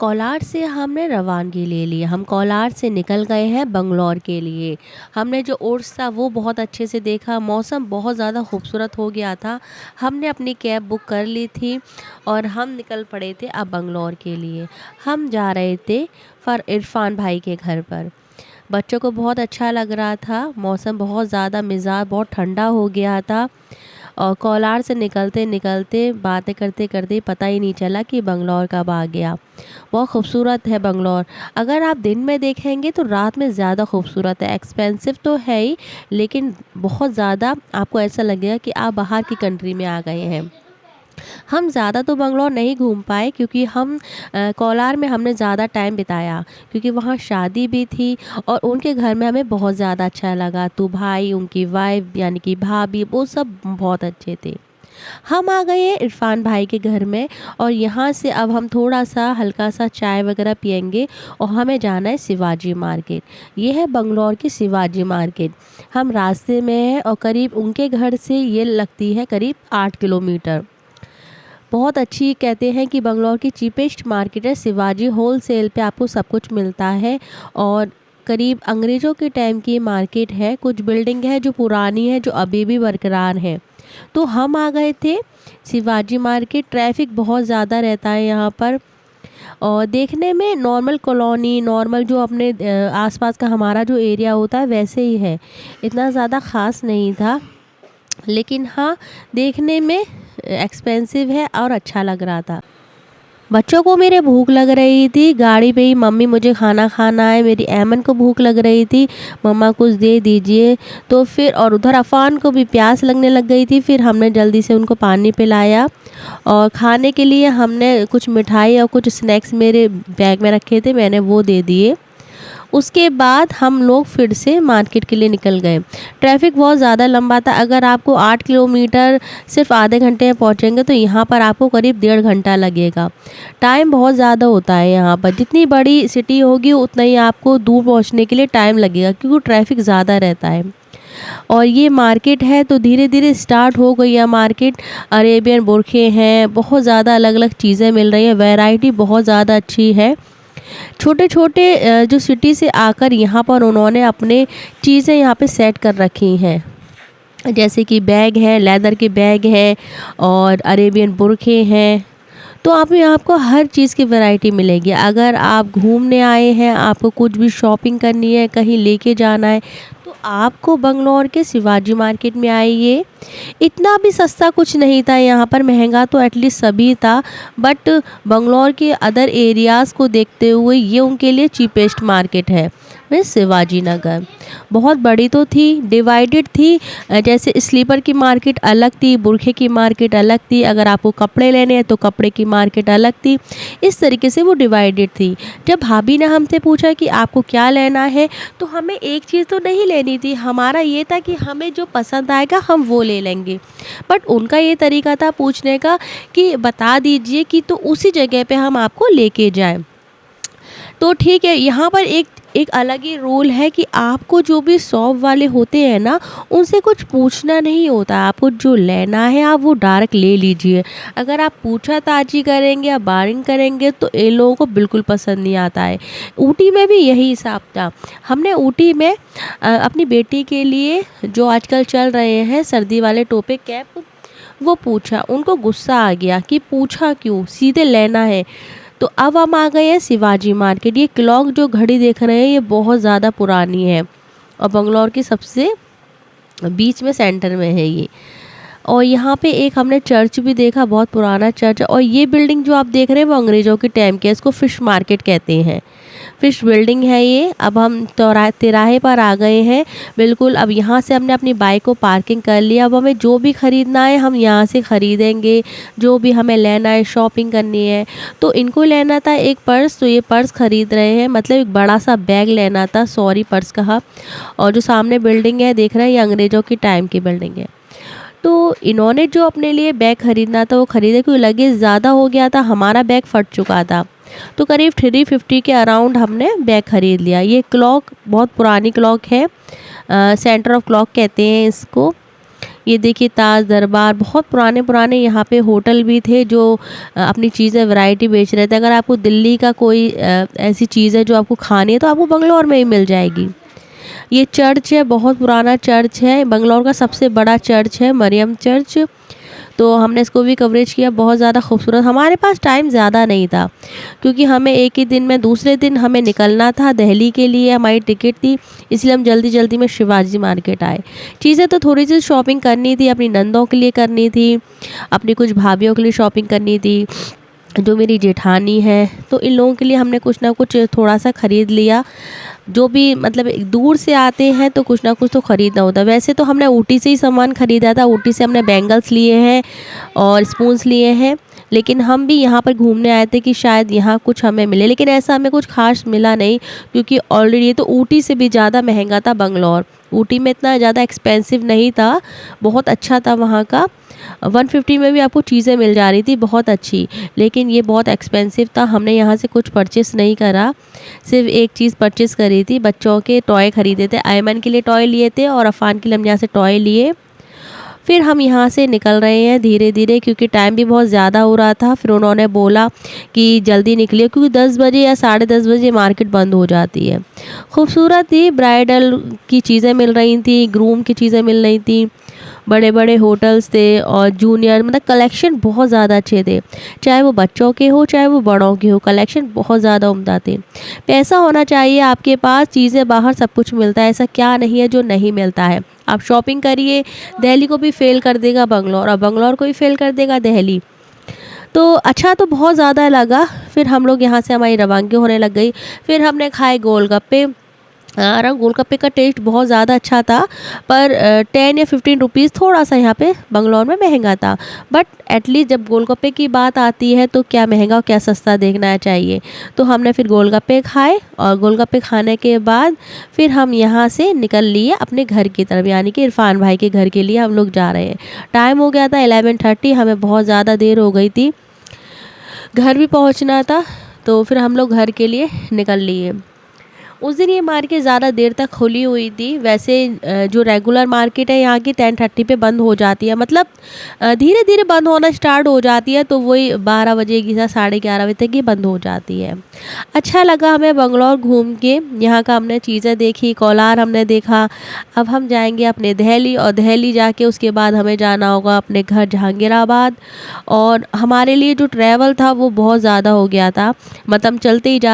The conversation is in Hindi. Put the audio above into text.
कोलार से हमने रवानगी ले ली। हम कोलार से निकल गए हैं बंगलौर के लिए। हमने जो ओट्स था वो बहुत अच्छे से देखा, मौसम बहुत ज़्यादा खूबसूरत हो गया था। हमने अपनी कैब बुक कर ली थी और हम निकल पड़े थे अब बंगलौर के लिए। हम जा रहे थे इरफ़ान भाई के घर पर। बच्चों को बहुत अच्छा लग रहा था, मौसम बहुत ज़्यादा मिज़ाज बहुत ठंडा हो गया था और कोलार से निकलते-निकलते बातें करते-करते पता ही नहीं चला कि बंगलौर कब आ गया। बहुत खूबसूरत है बंगलौर। अगर आप दिन में देखेंगे तो रात में ज़्यादा खूबसूरत है। एक्सपेंसिव तो है ही, लेकिन बहुत ज़्यादा आपको ऐसा लगेगा कि आप बाहर की कंट्री में आ गए हैं। हम ज़्यादा तो बंगलौर नहीं घूम पाए क्योंकि हम कोलार में हमने ज़्यादा टाइम बिताया क्योंकि वहाँ शादी भी थी और उनके घर में हमें बहुत ज़्यादा अच्छा लगा। तो भाई, उनकी वाइफ़ यानी कि भाभी, वो सब बहुत अच्छे थे। हम आ गए हैं इरफ़ान भाई के घर में और यहाँ से अब हम थोड़ा-सा हल्का-सा चाय वग़ैरह पिएँगे और हमें जाना है शिवाजी मार्केट। ये है बंगलौर की शिवाजी मार्केट। हम रास्ते में हैं और करीब उनके घर से ये लगती है करीब 8 किलोमीटर। बहुत अच्छी कहते हैं कि बंगलौर की चीपेस्ट मार्केट है शिवाजी। होलसेल पे आपको सब कुछ मिलता है और करीब अंग्रेज़ों के टाइम की मार्केट है। कुछ बिल्डिंग है जो पुरानी है, जो अभी भी बरकरार है। तो हम आ गए थे शिवाजी मार्केट। ट्रैफिक बहुत ज़्यादा रहता है यहाँ पर और देखने में नॉर्मल कॉलोनी, नॉर्मल जो अपने आसपास का हमारा जो एरिया होता है वैसे ही है। इतना ज़्यादा ख़ास नहीं था, लेकिन हाँ, देखने में एक्सपेंसिव है और अच्छा लग रहा था। बच्चों को मेरे भूख लग रही थी, गाड़ी पे ही मम्मी मुझे खाना खाना है, मेरी ऐमन को भूख लग रही थी, मम्मा कुछ दे दीजिए। तो फिर और उधर अफ़ान को भी प्यास लगने लग गई थी, फिर हमने जल्दी से उनको पानी पिलाया और खाने के लिए हमने कुछ मिठाई और कुछ स्नैक्स मेरे बैग में रखे थे, मैंने वो दे दिए। उसके बाद हम लोग फिर से मार्केट के लिए निकल गए। ट्रैफ़िक बहुत ज़्यादा लंबा था। अगर आपको 8 किलोमीटर सिर्फ़ आधे घंटे में पहुँचेंगे तो यहाँ पर आपको करीब डेढ़ घंटा लगेगा। टाइम बहुत ज़्यादा होता है यहाँ पर। जितनी बड़ी सिटी होगी उतना ही आपको दूर पहुँचने के लिए टाइम लगेगा क्योंकि ट्रैफ़िक ज़्यादा रहता है। और ये मार्केट है तो धीरे-धीरे स्टार्ट हो गई है मार्केट। अरेबियन बुरखे हैं, बहुत ज़्यादा अलग-अलग चीज़ें मिल रही हैं, वैरायटी बहुत ज़्यादा अच्छी है। छोटे-छोटे जो सिटी से आकर यहाँ पर उन्होंने अपने चीज़ें यहाँ पे सेट कर रखी हैं। जैसे कि बैग हैं, लेदर के बैग हैं और अरेबियन बुरखे हैं। तो आप यहाँ आपको हर चीज़ की वैरायटी मिलेगी। अगर आप घूमने आए हैं, आपको कुछ भी शॉपिंग करनी है, कहीं लेके जाना है, तो आपको बंगलौर के शिवाजी मार्केट में आइए। इतना भी सस्ता कुछ नहीं था यहाँ पर, महँगा तो एटलीस्ट सभी था, बट बंगलौर के अदर एरियाज़ को देखते हुए ये उनके लिए चीपेस्ट मार्केट है। शिवाजी नगर बहुत बड़ी तो थी, डिवाइडेड थी। जैसे स्लीपर की मार्केट अलग थी, बुरखे की मार्केट अलग थी, अगर आपको कपड़े लेने हैं तो कपड़े की मार्केट अलग थी। इस तरीके से वो डिवाइडेड थी। जब भाभी ने हमसे पूछा कि आपको क्या लेना है, तो हमें एक चीज़ तो नहीं लेनी थी, हमारा ये था कि हमें जो पसंद आएगा हम वो ले लेंगे। बट उनका ये तरीका था पूछने का कि बता दीजिए कि तो उसी जगह पे हम आपको लेके जाएँ। तो ठीक है, यहाँ पर एक एक अलग ही रूल है कि आपको जो भी शॉप वाले होते हैं ना, उनसे कुछ पूछना नहीं होता। आपको जो लेना है आप वो डायरेक्ट ले लीजिए। अगर आप पूछा-ताछी करेंगे या बार्गिन करेंगे तो इन लोगों को बिल्कुल पसंद नहीं आता है। ऊटी में भी यही हिसाब था। हमने ऊटी में अपनी बेटी के लिए जो आजकल चल रहे हैं सर्दी वाले टोपे कैप, वो पूछा। उनको गुस्सा आ गया कि पूछा क्यों? सीधे लेना है। तो अब हम आ गए हैं शिवाजी मार्केट। ये क्लॉक जो घड़ी देख रहे हैं ये बहुत ज़्यादा पुरानी है और बंगलौर की सबसे बीच में सेंटर में है ये। और यहाँ पे एक हमने चर्च भी देखा, बहुत पुराना चर्च है। और ये बिल्डिंग जो आप देख रहे हैं वो अंग्रेज़ों के टाइम की है, इसको फ़िश मार्केट कहते हैं। फ़िश बिल्डिंग है ये। अब हम तिराहे पर आ गए हैं बिल्कुल। अब यहाँ से हमने अपनी बाइक को पार्किंग कर लिया। अब हमें जो भी ख़रीदना है हम यहाँ से ख़रीदेंगे, जो भी हमें लेना है, शॉपिंग करनी है। तो इनको लेना था एक पर्स, तो ये पर्स ख़रीद रहे हैं, मतलब एक बड़ा सा बैग लेना था, सॉरी पर्स कहा। और जो सामने बिल्डिंग है देख रहे हैं, ये अंग्रेज़ों की टाइम की बिल्डिंग है। तो इन्होंने जो अपने लिए बैग ख़रीदना था वो ख़रीदा, क्योंकि लगेज ज़्यादा हो गया था, हमारा बैग फट चुका था। तो करीब 350 के अराउंड हमने बैग ख़रीद लिया। ये क्लॉक बहुत पुरानी क्लॉक है, सेंटर ऑफ क्लॉक कहते हैं इसको। ये देखिए ताज दरबार, बहुत पुराने-पुराने यहाँ पे होटल भी थे जो अपनी चीज़ें वैरायटी बेच रहे थे। अगर आपको दिल्ली का कोई ऐसी चीज़ है जो आपको खानी है तो आपको बंगलौर में ही मिल जाएगी। ये चर्च है, बहुत पुराना चर्च है, बंगलौर का सबसे बड़ा चर्च है मरियम चर्च। तो हमने इसको भी कवरेज किया, बहुत ज़्यादा खूबसूरत। हमारे पास टाइम ज़्यादा नहीं था क्योंकि हमें एक ही दिन में दूसरे दिन हमें निकलना था दिल्ली के लिए, हमारी टिकट थी, इसलिए हम जल्दी-जल्दी में शिवाजी मार्केट आए। चीज़ें तो थोड़ी-सी शॉपिंग करनी थी, अपनी नंदों के लिए करनी थी, अपनी कुछ भाभियों के लिए शॉपिंग करनी थी, जो मेरी जेठानी है, तो इन लोगों के लिए हमने कुछ ना कुछ थोड़ा-सा खरीद लिया। जो भी मतलब दूर से आते हैं तो कुछ ना कुछ तो खरीदना होता है। वैसे तो हमने ऊटी से ही सामान खरीदा था, ऊटी से हमने बैंगल्स लिए हैं और स्पून्स लिए हैं, लेकिन हम भी यहाँ पर घूमने आए थे कि शायद यहाँ कुछ हमें मिले, लेकिन ऐसा हमें कुछ ख़ास मिला नहीं क्योंकि ऑलरेडी ये तो ऊटी से भी ज़्यादा महँगा था बंगलौर। ऊटी में इतना ज़्यादा एक्सपेंसिव नहीं था, बहुत अच्छा था वहाँ का। 150 में भी आपको चीज़ें मिल जा रही थी बहुत अच्छी, लेकिन ये बहुत एक्सपेंसिव था। हमने यहाँ से कुछ परचेस नहीं करा, सिर्फ़ एक चीज़ परचेस करी थी, बच्चों के टॉय खरीदे थे। अयमन के लिए टॉय लिए थे और अफ़ान के लिए हमने यहाँ से टॉय लिए। फिर हम यहाँ से निकल रहे हैं धीरे-धीरे क्योंकि टाइम भी बहुत ज़्यादा हो रहा था। फिर उन्होंने बोला कि जल्दी निकलिए क्योंकि 10 बजे या साढ़े 10 बजे मार्केट बंद हो जाती है। खूबसूरत थी, ब्राइडल की चीज़ें मिल रही थी, ग्रूम की चीज़ें मिल रही थी, बड़े-बड़े होटल्स थे और जूनियर मतलब कलेक्शन बहुत ज़्यादा अच्छे थे। चाहे वो बच्चों के हो, चाहे वो बड़ों के हो, कलेक्शन बहुत ज़्यादा उम्दा थे। पैसा होना चाहिए आपके पास, चीज़ें बाहर सब कुछ मिलता है, ऐसा क्या नहीं है जो नहीं मिलता है। आप शॉपिंग करिए, दिल्ली को भी फ़ेल कर देगा बंगलौर और बंगलौर को भी फ़ेल कर देगा दिल्ली। तो अच्छा तो बहुत ज़्यादा लगा। फिर हम लोग यहाँ से हमारी रवानगी होने लग गई। फिर हमने खाए गोलगप्पे। गोलगप्पे का टेस्ट बहुत ज़्यादा अच्छा था, पर 10 या 15 रुपीज़ थोड़ा-सा यहाँ पे बंगलौर में महँगा था। बट एटलीस्ट जब गोलगप्पे की बात आती है तो क्या महँगा और क्या सस्ता देखना चाहिए। तो हमने फिर गोलगप्पे खाए और गोलगप्पे खाने के बाद फिर हम यहाँ से निकल लिए अपने घर की तरफ, यानी कि इरफ़ान भाई के घर के लिए हम लोग जा रहे हैं। टाइम हो गया था 11:30, हमें बहुत ज़्यादा देर हो गई थी। घर भी पहुँचना था, तो फिर हम लोग घर के लिए निकल लिए। उस दिन ये मार्केट ज़्यादा देर तक खुली हुई थी। वैसे जो रेगुलर मार्केट है यहाँ की 10:30 पे बंद हो जाती है, मतलब धीरे-धीरे बंद होना स्टार्ट हो जाती है, तो वही 12 बजे की या साढ़े 11 बजे तक ये बंद हो जाती है। अच्छा लगा हमें बंगलौर घूम के, यहाँ का हमने चीज़ें देखी, कोलार हमने देखा। अब हम जाएँगे अपने दिल्ली और दिल्ली जाके उसके बाद हमें जाना होगा अपने घर जहांगीराबाद। और हमारे लिए जो ट्रैवल था वो बहुत ज़्यादा हो गया था, मतलब हम चलते ही जा